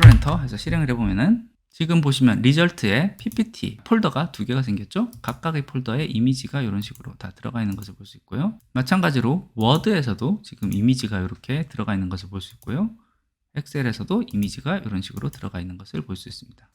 엔터 해서 실행을 해보면은 지금 보시면 리절트에 PPT 폴더가 두 개가 생겼죠. 각각의 폴더에 이미지가 이런 식으로 다 들어가 있는 것을 볼 수 있고요. 마찬가지로 워드에서도 지금 이미지가 이렇게 들어가 있는 것을 볼 수 있고요. 엑셀에서도 이미지가 이런 식으로 들어가 있는 것을 볼 수 있습니다.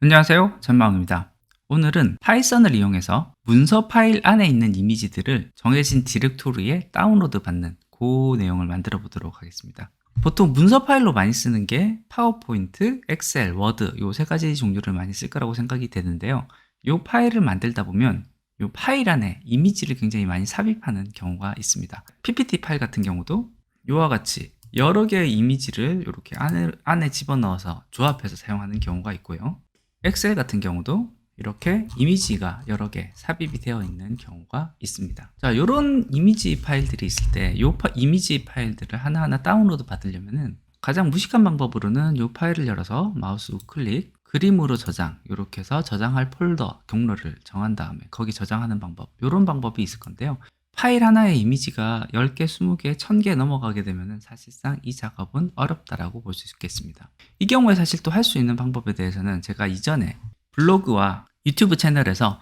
안녕하세요, 전마웅입니다. 오늘은 파이썬을 이용해서 문서 파일 안에 있는 이미지들을 정해진 디렉토리에 다운로드 받는 그 내용을 만들어 보도록 하겠습니다. 보통 문서 파일로 많이 쓰는 게 파워포인트, 엑셀, 워드 요 세 가지 종류를 많이 쓸 거라고 생각이 되는데요. 요 파일을 만들다 보면 요 파일 안에 이미지를 굉장히 많이 삽입하는 경우가 있습니다. PPT 파일 같은 경우도 요와 같이 여러 개의 이미지를 이렇게 안에 집어넣어서 조합해서 사용하는 경우가 있고요. 엑셀 같은 경우도 이렇게 이미지가 여러 개 삽입이 되어 있는 경우가 있습니다. 자, 이런 이미지 파일들이 있을 때 이 이미지 파일들을 하나하나 다운로드 받으려면은 가장 무식한 방법으로는 이 파일을 열어서 마우스 우클릭, 그림으로 저장, 이렇게 해서 저장할 폴더 경로를 정한 다음에 거기 저장하는 방법, 이런 방법이 있을 건데요. 파일 하나의 이미지가 10개, 20개, 1000개 넘어가게 되면 사실상 이 작업은 어렵다라고 볼 수 있겠습니다. 이 경우에 사실 또 할 수 있는 방법에 대해서는 제가 이전에 블로그와 유튜브 채널에서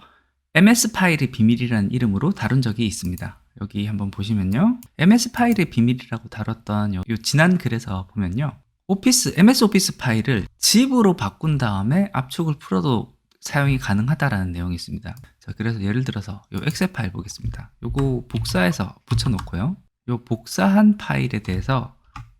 MS 파일의 비밀이라는 이름으로 다룬 적이 있습니다. 여기 한번 보시면요. MS 파일의 비밀이라고 다뤘던 요 지난 글에서 보면요. MS 오피스 파일을 zip으로 바꾼 다음에 압축을 풀어도 사용이 가능하다라는 내용이 있습니다. 자, 그래서 예를 들어서 요 엑셀 파일 보겠습니다. 요거 복사해서 붙여놓고요. 요 복사한 파일에 대해서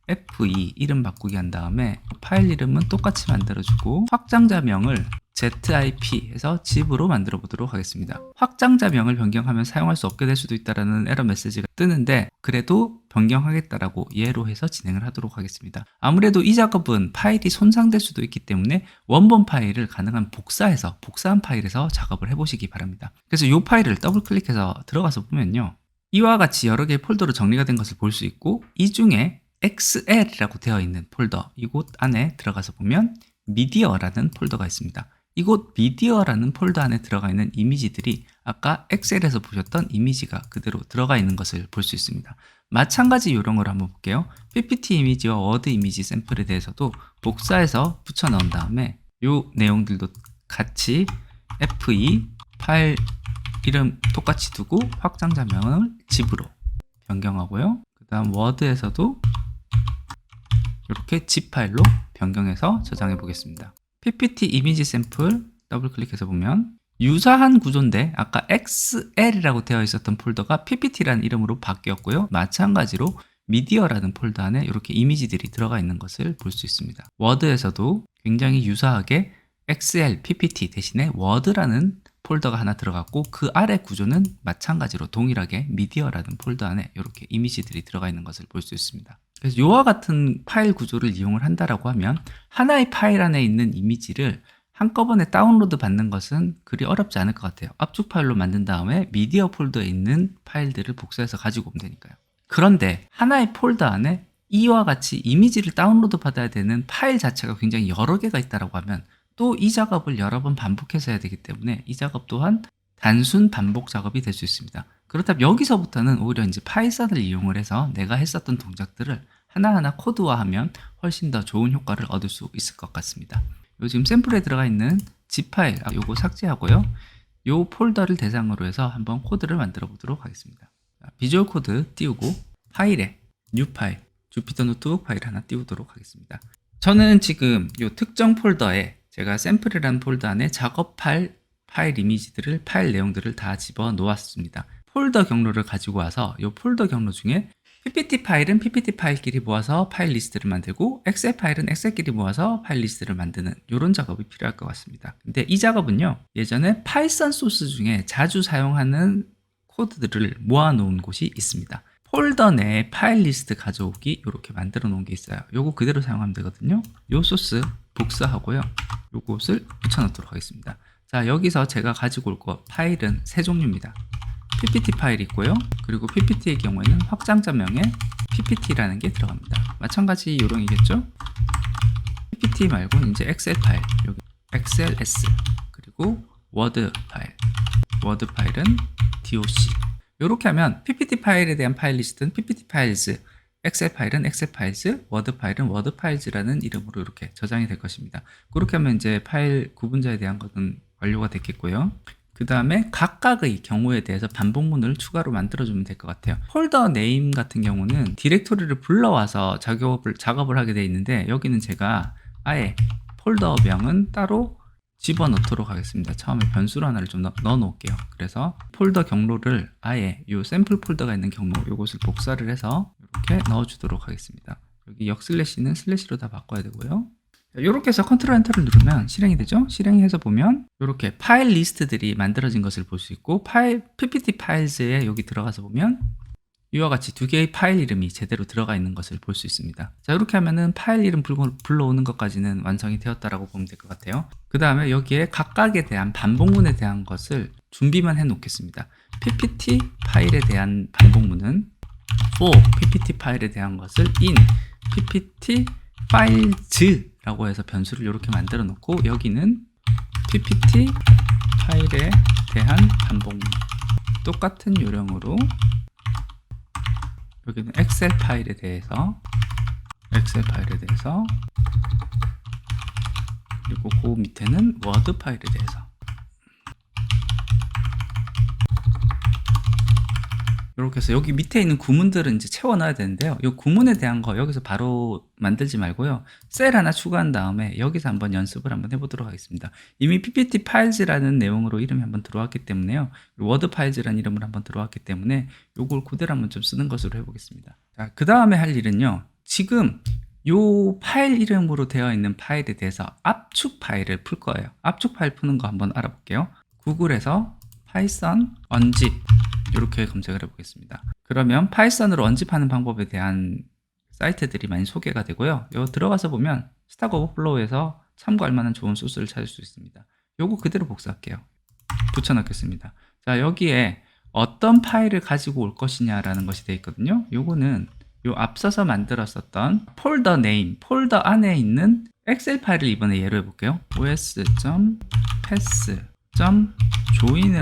F2 이름 바꾸기 한 다음에 파일 이름은 똑같이 만들어주고 확장자명을 ZIP 해서 zip으로 만들어 보도록 하겠습니다. 확장자명을 변경하면 사용할 수 없게 될 수도 있다라는 에러 메시지가 뜨는데 그래도 변경하겠다라고 예로 해서 진행을 하도록 하겠습니다. 아무래도 이 작업은 파일이 손상될 수도 있기 때문에 원본 파일을 가능한 복사한 파일에서 작업을 해보시기 바랍니다. 그래서 이 파일을 더블 클릭해서 들어가서 보면요. 이와 같이 여러 개의 폴더로 정리가 된 것을 볼 수 있고 이 중에 XL이라고 되어 있는 폴더, 이곳 안에 들어가서 보면 미디어라는 폴더가 있습니다. 이곳 미디어라는 폴더 안에 들어가 있는 이미지들이 아까 엑셀에서 보셨던 이미지가 그대로 들어가 있는 것을 볼 수 있습니다. 마찬가지 요령으로 한번 볼게요. PPT 이미지와 워드 이미지 샘플에 대해서도 복사해서 붙여 넣은 다음에 요 내용들도 같이 F2 파일 이름 똑같이 두고 확장자명을 zip으로 변경하고요. 그 다음 워드에서도 이렇게 zip 파일로 변경해서 저장해 보겠습니다. PPT 이미지 샘플 더블 클릭해서 보면 유사한 구조인데 아까 XL이라고 되어 있었던 폴더가 PPT라는 이름으로 바뀌었고요. 마찬가지로 미디어라는 폴더 안에 이렇게 이미지들이 들어가 있는 것을 볼 수 있습니다. 워드에서도 굉장히 유사하게 XL, PPT 대신에 워드라는 폴더가 하나 들어갔고 그 아래 구조는 마찬가지로 동일하게 미디어라는 폴더 안에 이렇게 이미지들이 들어가 있는 것을 볼 수 있습니다. 그래서 이와 같은 파일 구조를 이용을 한다라고 하면 하나의 파일 안에 있는 이미지를 한꺼번에 다운로드 받는 것은 그리 어렵지 않을 것 같아요. 압축 파일로 만든 다음에 미디어 폴더에 있는 파일들을 복사해서 가지고 오면 되니까요. 그런데 하나의 폴더 안에 이와 같이 이미지를 다운로드 받아야 되는 파일 자체가 굉장히 여러 개가 있다라고 하면 또 이 작업을 여러 번 반복해서 해야 되기 때문에 이 작업 또한 단순 반복 작업이 될 수 있습니다. 그렇다면 여기서부터는 오히려 이제 파이썬을 이용을 해서 내가 했었던 동작들을 하나하나 코드화하면 훨씬 더 좋은 효과를 얻을 수 있을 것 같습니다. 요 지금 샘플에 들어가 있는 zip 파일, 요거 삭제하고요. 요 폴더를 대상으로 해서 한번 코드를 만들어 보도록 하겠습니다. 비주얼 코드 띄우고 파일에 뉴 파일, 주피터 노트북 파일 하나 띄우도록 하겠습니다. 저는 지금 요 특정 폴더에 제가 샘플이라는 폴더 안에 작업할 파일 이미지들을, 파일 내용들을 다 집어 놓았습니다. 폴더 경로를 가지고 와서 이 폴더 경로 중에 PPT 파일은 PPT 파일끼리 모아서 파일 리스트를 만들고 엑셀 파일은 엑셀끼리 모아서 파일 리스트를 만드는 이런 작업이 필요할 것 같습니다. 근데 이 작업은요, 예전에 파이썬 소스 중에 자주 사용하는 코드들을 모아 놓은 곳이 있습니다. 폴더 내에 파일 리스트 가져오기 이렇게 만들어 놓은 게 있어요. 요거 그대로 사용하면 되거든요. 요 소스 복사하고요. 요것을 붙여 넣도록 하겠습니다. 자, 여기서 제가 가지고 올 거 파일은 세 종류입니다. PPT 파일이 있고요. 그리고 PPT의 경우에는 확장자명에 PPT라는 게 들어갑니다. 마찬가지 요령이겠죠? PPT 말고 이제 엑셀 파일, 여기 XLS, 그리고 워드 파일, 워드 파일은 DOC. 이렇게 하면 PPT 파일에 대한 파일 리스트는 PPT 파일즈, 엑셀 파일은 엑셀 파일즈, 워드 파일은 워드 파일즈라는 이름으로 이렇게 저장이 될 것입니다. 그렇게 하면 이제 파일 구분자에 대한 것은 완료가 됐겠고요. 그 다음에 각각의 경우에 대해서 반복문을 추가로 만들어주면 될 것 같아요. 폴더 네임 같은 경우는 디렉토리를 불러와서 작업을 하게 되어 있는데, 여기는 제가 아예 폴더명은 따로 집어넣도록 하겠습니다. 처음에 변수로 하나를 좀 넣어 놓을게요. 그래서 폴더 경로를 아예 이 샘플 폴더가 있는 경로 이것을 복사를 해서 이렇게 넣어주도록 하겠습니다. 여기 역슬래시는 슬래시로 다 바꿔야 되고요. 이렇게 해서 컨트롤 엔터를 누르면 실행이 되죠. 실행해서 보면 이렇게 파일 리스트들이 만들어진 것을 볼 수 있고, PPT 파일즈에 여기 들어가서 보면 이와 같이 두 개의 파일 이름이 제대로 들어가 있는 것을 볼 수 있습니다. 자, 이렇게 하면은 파일 이름 불러오는 것까지는 완성이 되었다라고 보면 될 것 같아요. 그 다음에 여기에 각각에 대한 반복문에 대한 것을 준비만 해 놓겠습니다. PPT 파일에 대한 반복문은 for PPT 파일에 대한 것을 in PPT 파일즈 라고 해서 변수를 이렇게 만들어 놓고, 여기는 PPT 파일에 대한 반복문 똑같은 요령으로 여기는 엑셀 파일에 대해서 그리고 그 밑에는 워드 파일에 대해서 이렇게 해서 여기 밑에 있는 구문들은 이제 채워 넣어야 되는데요. 이 구문에 대한 거 여기서 바로 만들지 말고요. 셀 하나 추가한 다음에 여기서 한번 연습을 한번 해보도록 하겠습니다. 이미 PPT 파일즈라는 내용으로 이름이 한번 들어왔기 때문에요. 워드 파일즈라는 이름으로 한번 들어왔기 때문에 이걸 그대로 한번 좀 쓰는 것으로 해보겠습니다. 자, 그 다음에 할 일은요. 지금 이 파일 이름으로 되어 있는 파일에 대해서 압축 파일을 풀 거예요. 압축 파일 푸는 거 한번 알아볼게요. 구글에서 파이썬 언집 이렇게 검색을 해보겠습니다. 그러면 파이썬으로 언집하는 방법에 대한 사이트들이 많이 소개가 되고요. 여기 들어가서 보면 스택 오버플로우에서 참고할 만한 좋은 소스를 찾을 수 있습니다. 요거 그대로 복사할게요. 붙여넣겠습니다. 자, 여기에 어떤 파일을 가지고 올 것이냐라는 것이 되어 있거든요. 요거는 요 앞서서 만들었었던 폴더 네임, 폴더 안에 있는 엑셀 파일을 이번에 예로 해볼게요. os.pass.join을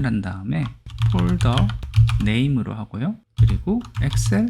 한 다음에 폴더 네임으로 하고요. 그리고 엑셀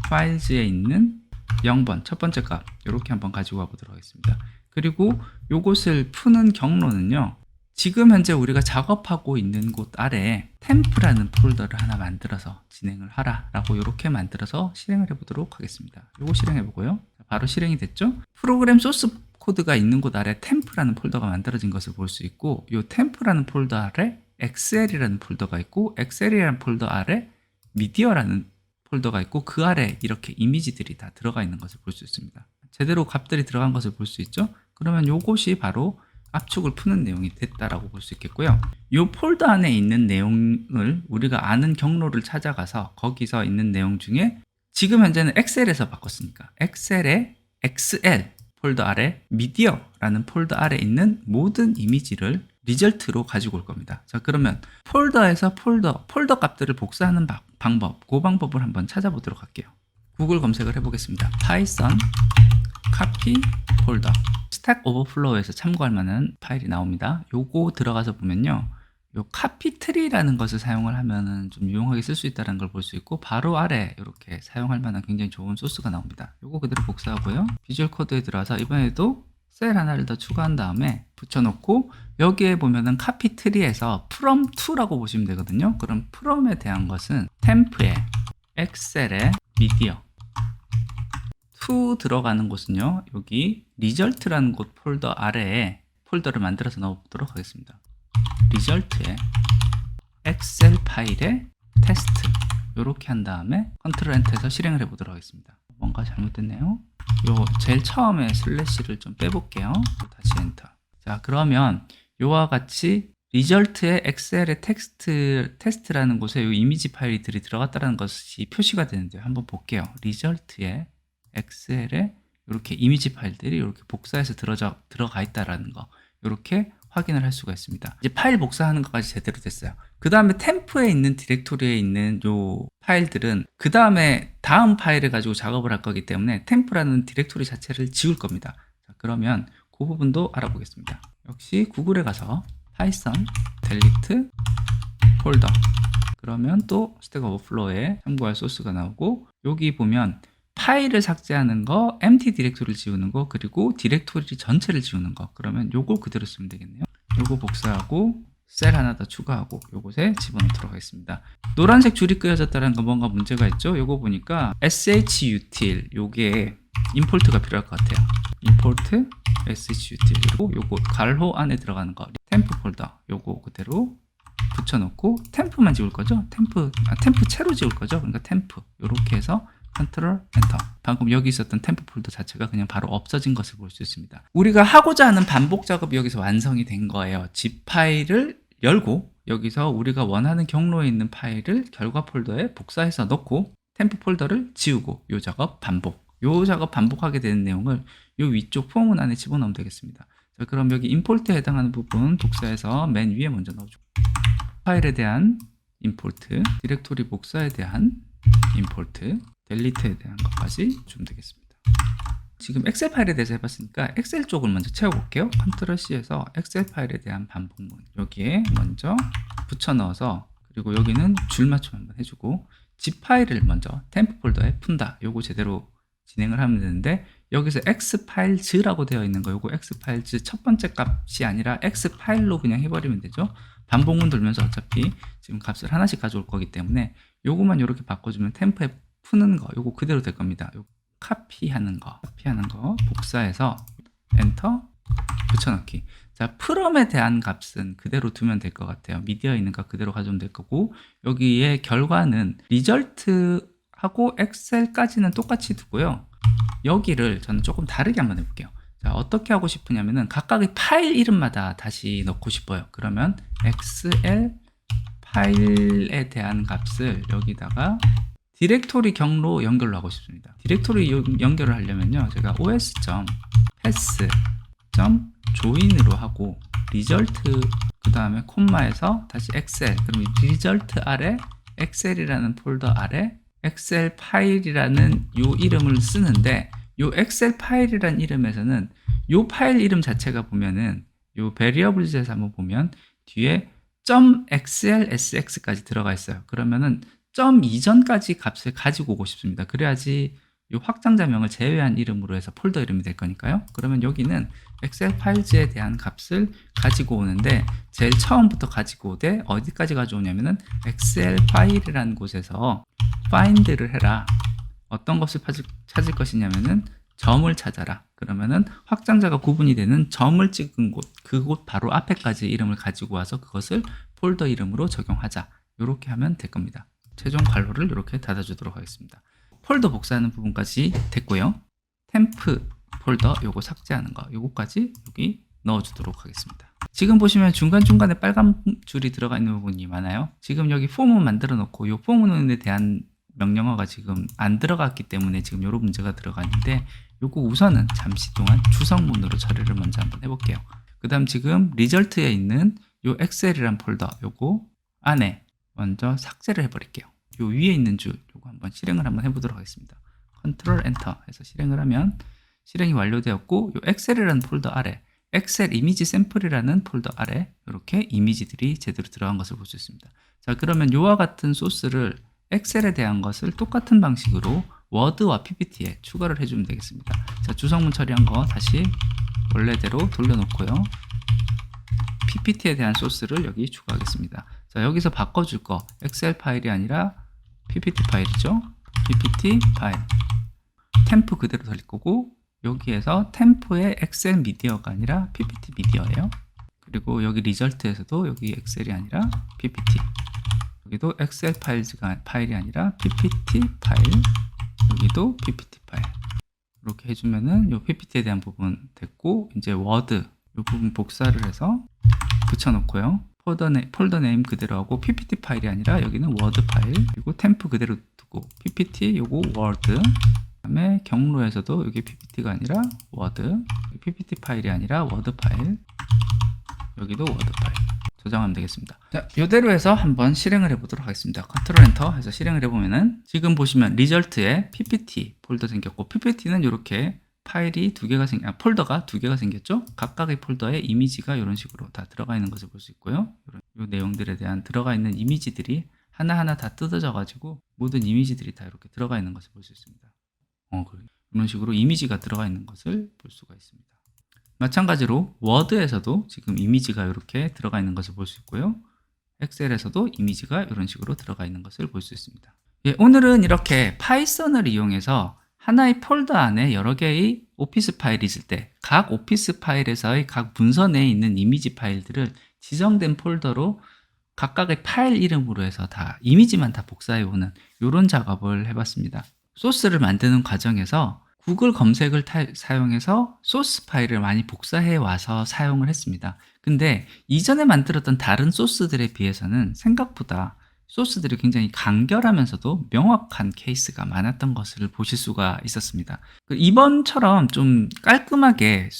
파일즈에 있는 0번 첫 번째 값 이렇게 한번 가지고 와보도록 하겠습니다. 그리고 요것을 푸는 경로는요. 지금 현재 우리가 작업하고 있는 곳 아래에 템프라는 폴더를 하나 만들어서 진행을 하라 라고 이렇게 만들어서 실행을 해보도록 하겠습니다. 요거 실행해보고요. 바로 실행이 됐죠. 프로그램 소스 코드가 있는 곳 아래 템프라는 폴더가 만들어진 것을 볼 수 있고, 이 템프라는 폴더 아래 엑셀이라는 폴더가 있고, 엑셀이라는 폴더 아래 미디어라는 폴더가 있고, 그 아래 이렇게 이미지들이 다 들어가 있는 것을 볼 수 있습니다. 제대로 값들이 들어간 것을 볼 수 있죠. 그러면 요것이 바로 압축을 푸는 내용이 됐다라고 볼 수 있겠고요. 이 폴더 안에 있는 내용을 우리가 아는 경로를 찾아가서 거기서 있는 내용 중에 지금 현재는 엑셀에서 바꿨으니까 엑셀의 XL 폴더 아래 미디어라는 폴더 아래 있는 모든 이미지를 리절트로 가지고 올 겁니다. 자, 그러면 폴더에서 폴더 값들을 복사하는 방법, 그 방법을 한번 찾아보도록 할게요. 구글 검색을 해보겠습니다. 파이썬 카피 폴더 스택 오버플로우에서 참고할 만한 파일이 나옵니다. 요거 들어가서 보면요. 요 카피 트리라는 것을 사용을 하면은 좀 유용하게 쓸 수 있다는 걸 볼 수 있고, 바로 아래 이렇게 사용할 만한 굉장히 좋은 소스가 나옵니다. 요거 그대로 복사하고요. 비주얼 코드에 들어와서 이번에도 셀 하나를 더 추가한 다음에 붙여놓고, 여기에 보면은 카피 트리에서 from to라고 보시면 되거든요. 그럼 from에 대한 것은 템프에 엑셀에 미디어 to 들어가는 곳은요, 여기 리절트라는 곳 폴더 아래에 폴더를 만들어서 넣어보도록 하겠습니다. 리절트에 엑셀 파일에 테스트 이렇게 한 다음에 컨트롤 엔터에서 실행을 해보도록 하겠습니다. 뭔가 잘못됐네요. 요 제일 처음에 슬래시를 좀 빼볼게요. 다시 엔터. 자, 그러면 요와 같이 리절트에 엑셀의 테스트라는 곳에 요 이미지 파일들이 들어갔다는 것이 표시가 되는데요. 한번 볼게요. 리절트에 엑셀에 이렇게 이미지 파일들이 이렇게 복사해서 들어가 있다라는 거, 이렇게 확인을 할 수가 있습니다. 이제 파일 복사하는 것까지 제대로 됐어요. 그 다음에 템프에 있는 디렉토리에 있는 요 파일들은 그 다음에 다음 파일을 가지고 작업을 할 거기 때문에 템프라는 디렉토리 자체를 지울 겁니다. 자, 그러면 그 부분도 알아보겠습니다. 역시 구글에 가서 파이썬 델리트 폴더, 그러면 또 스택 오버플로우에 참고할 소스가 나오고, 여기 보면 파일을 삭제하는 거, empty 디렉토리를 지우는 거, 그리고 디렉토리 전체를 지우는 거. 그러면 요거 그대로 쓰면 되겠네요. 요거 복사하고 셀 하나 더 추가하고 요곳에 집어넣도록 하겠습니다. 노란색 줄이 끄어졌다는 건 뭔가 문제가 있죠. 요거 보니까 shutil 요게 임포트가 필요할 것 같아요. import shutil 그리고 요거 괄호 안에 들어가는 거 템프 폴더 요거 그대로 붙여놓고 템프만 지울 거죠. 템프 채로 지울 거죠. 그러니까 템프 요렇게 해서 컨트롤 엔터. 방금 여기 있었던 템프 폴더 자체가 그냥 바로 없어진 것을 볼 수 있습니다. 우리가 하고자 하는 반복 작업이 여기서 완성이 된 거예요. zip 파일을 열고 여기서 우리가 원하는 경로에 있는 파일을 결과 폴더에 복사해서 넣고 템프 폴더를 지우고 요 작업 반복하게 되는 내용을 요 위쪽 폼은 안에 집어넣으면 되겠습니다. 자, 그럼 여기 임포트에 해당하는 부분 복사해서 맨 위에 먼저 넣어줘. 파일에 대한 임포트, 디렉토리 복사에 대한 임포트, 델리트에 대한 것까지 주면 되겠습니다. 지금 엑셀 파일에 대해서 해봤으니까 엑셀 쪽을 먼저 채워볼게요. 컨트롤 C에서 엑셀 파일에 대한 반복문 여기에 먼저 붙여 넣어서 그리고 여기는 줄 맞춤 한번 해주고 zip 파일을 먼저 템프 폴더에 푼다. 요거 제대로 진행을 하면 되는데 여기서 xfiles,라고 되어 있는 거 요거 xfiles 첫 번째 값이 아니라 x파일로 그냥 해버리면 되죠. 반복문 돌면서 어차피 지금 값을 하나씩 가져올 거기 때문에 요거만 이렇게 바꿔주면 템프에 푸는 거 요거 그대로 될 겁니다. 요거 카피하는 거 복사해서 엔터 붙여넣기. 자, from에 대한 값은 그대로 두면 될 것 같아요. 미디어에 있는 값 그대로 가져오면 될 거고 여기에 결과는 리절트하고 엑셀까지는 똑같이 두고요. 여기를 저는 조금 다르게 한번 해볼게요. 자, 어떻게 하고 싶으냐면은 각각의 파일 이름마다 다시 넣고 싶어요. 그러면 엑셀 파일에 대한 값을 여기다가 디렉토리 경로 연결로 하고 싶습니다. 디렉토리 연결을 하려면요. 제가 os.pass.join으로 하고 리절트 그 다음에 콤마에서 다시 엑셀 그럼 리절트 아래 엑셀이라는 폴더 아래 엑셀 파일이라는 요 이름을 쓰는데 요 엑셀 파일이라는 이름에서는 요 파일 이름 자체가 보면은 요 variables에서 한번 보면 뒤에 .xlsx까지 들어가 있어요. 그러면은 점 이전까지 값을 가지고 오고 싶습니다. 그래야지 이 확장자명을 제외한 이름으로 해서 폴더 이름이 될 거니까요. 그러면 여기는 엑셀 파일즈에 대한 값을 가지고 오는데 제일 처음부터 가지고 오되 어디까지 가져오냐면은 엑셀 파일이라는 곳에서 find를 해라. 어떤 것을 찾을 것이냐면은 점을 찾아라. 그러면은 확장자가 구분이 되는 점을 찍은 곳, 그곳 바로 앞에까지 이름을 가지고 와서 그것을 폴더 이름으로 적용하자. 이렇게 하면 될 겁니다. 최종 괄호를 이렇게 닫아주도록 하겠습니다. 폴더 복사하는 부분까지 됐고요. 템프 폴더 요거 삭제하는 거 요거까지 여기 넣어주도록 하겠습니다. 지금 보시면 중간중간에 빨간 줄이 들어가 있는 부분이 많아요. 지금 여기 폼은 만들어 놓고 이 폼에 대한 명령어가 지금 안 들어갔기 때문에 지금 이런 문제가 들어가는데 요거 우선은 잠시 동안 주성문으로 처리를 먼저 한번 해볼게요. 그 다음 지금 리절트에 있는 요 엑셀이란 폴더 요거 안에 먼저 삭제를 해버릴게요. 요 위에 있는 줄 요거 한번 실행을 한번 해보도록 하겠습니다. 컨트롤 엔터 해서 실행을 하면 실행이 완료되었고 요 엑셀이라는 폴더 아래 엑셀 이미지 샘플이라는 폴더 아래 이렇게 이미지들이 제대로 들어간 것을 볼 수 있습니다. 자, 그러면 요와 같은 소스를 엑셀에 대한 것을 똑같은 방식으로 워드와 PPT에 추가를 해주면 되겠습니다. 자, 주성문 처리한 거 다시 원래대로 돌려놓고요. PPT에 대한 소스를 여기 추가하겠습니다. 자, 여기서 바꿔줄 거 엑셀 파일이 아니라 PPT 파일이죠. PPT 파일 템프 그대로 돌릴 거고 여기에서 템프의 엑셀 미디어가 아니라 PPT 미디어예요. 그리고 여기 리절트에서도 여기 엑셀이 아니라 PPT 여기도 엑셀 파일이 아니라 PPT 파일 여기도 PPT 파일 이렇게 해주면은 요 PPT에 대한 부분 됐고 이제 워드 요 부분 복사를 해서 붙여놓고요. 폴더 네임 그대로 하고 PPT 파일이 아니라 여기는 워드 파일 그리고 템프 그대로 두고 PPT 요거 워드 그다음에 경로에서도 여기 PPT가 아니라 워드 PPT 파일이 아니라 워드 파일 여기도 워드 파일 저장하면 되겠습니다. 자, 이대로 해서 한번 실행을 해보도록 하겠습니다. 컨트롤 엔터 해서 실행을 해보면은 지금 보시면 리절트에 PPT 폴더 생겼고 PPT는 이렇게 파일이 폴더가 두 개가 생겼죠. 각각의 폴더에 이미지가 이런 식으로 다 들어가 있는 것을 볼 수 있고요. 이 내용들에 대한 들어가 있는 이미지들이 하나하나 다 뜯어져 가지고 모든 이미지들이 다 이렇게 들어가 있는 것을 볼 수 있습니다. 이런 식으로 이미지가 들어가 있는 것을 볼 수가 있습니다. 마찬가지로 워드에서도 지금 이미지가 이렇게 들어가 있는 것을 볼 수 있고요. 엑셀에서도 이미지가 이런 식으로 들어가 있는 것을 볼 수 있습니다. 예, 오늘은 이렇게 파이썬을 이용해서 하나의 폴더 안에 여러 개의 오피스 파일이 있을 때 각 오피스 파일에서의 각 문서 내에 있는 이미지 파일들을 지정된 폴더로 각각의 파일 이름으로 해서 다 이미지만 다 복사해 오는 이런 작업을 해봤습니다. 소스를 만드는 과정에서 구글 검색을 사용해서 소스 파일을 많이 복사해 와서 사용을 했습니다. 근데 이전에 만들었던 다른 소스들에 비해서는 생각보다 소스들이 굉장히 간결하면서도 명확한 케이스가 많았던 것을 보실 수가 있었습니다. 이번처럼 좀 깔끔하게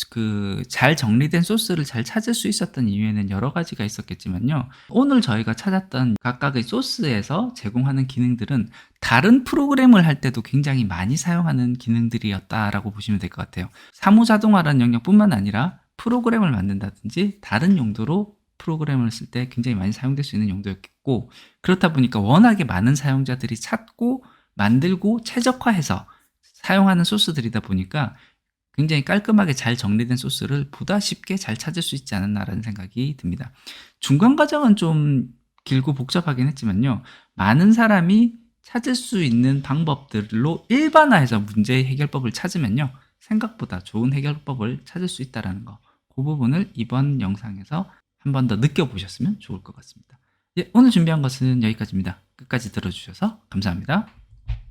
잘 정리된 소스를 잘 찾을 수 있었던 이유에는 여러 가지가 있었겠지만요. 오늘 저희가 찾았던 각각의 소스에서 제공하는 기능들은 다른 프로그램을 할 때도 굉장히 많이 사용하는 기능들이었다라고 보시면 될 것 같아요. 사무자동화라는 영역뿐만 아니라 프로그램을 만든다든지 다른 용도로 프로그램을 쓸 때 굉장히 많이 사용될 수 있는 용도였겠고, 그렇다 보니까 워낙에 많은 사용자들이 찾고 만들고 최적화해서 사용하는 소스들이다 보니까 굉장히 깔끔하게 잘 정리된 소스를 보다 쉽게 잘 찾을 수 있지 않았나라는 생각이 듭니다. 중간 과정은 좀 길고 복잡하긴 했지만요. 많은 사람이 찾을 수 있는 방법들로 일반화해서 문제 해결법을 찾으면요. 생각보다 좋은 해결법을 찾을 수 있다는 거. 그 부분을 이번 영상에서 한 번 더 느껴보셨으면 좋을 것 같습니다. 예, 오늘 준비한 것은 여기까지입니다. 끝까지 들어주셔서 감사합니다.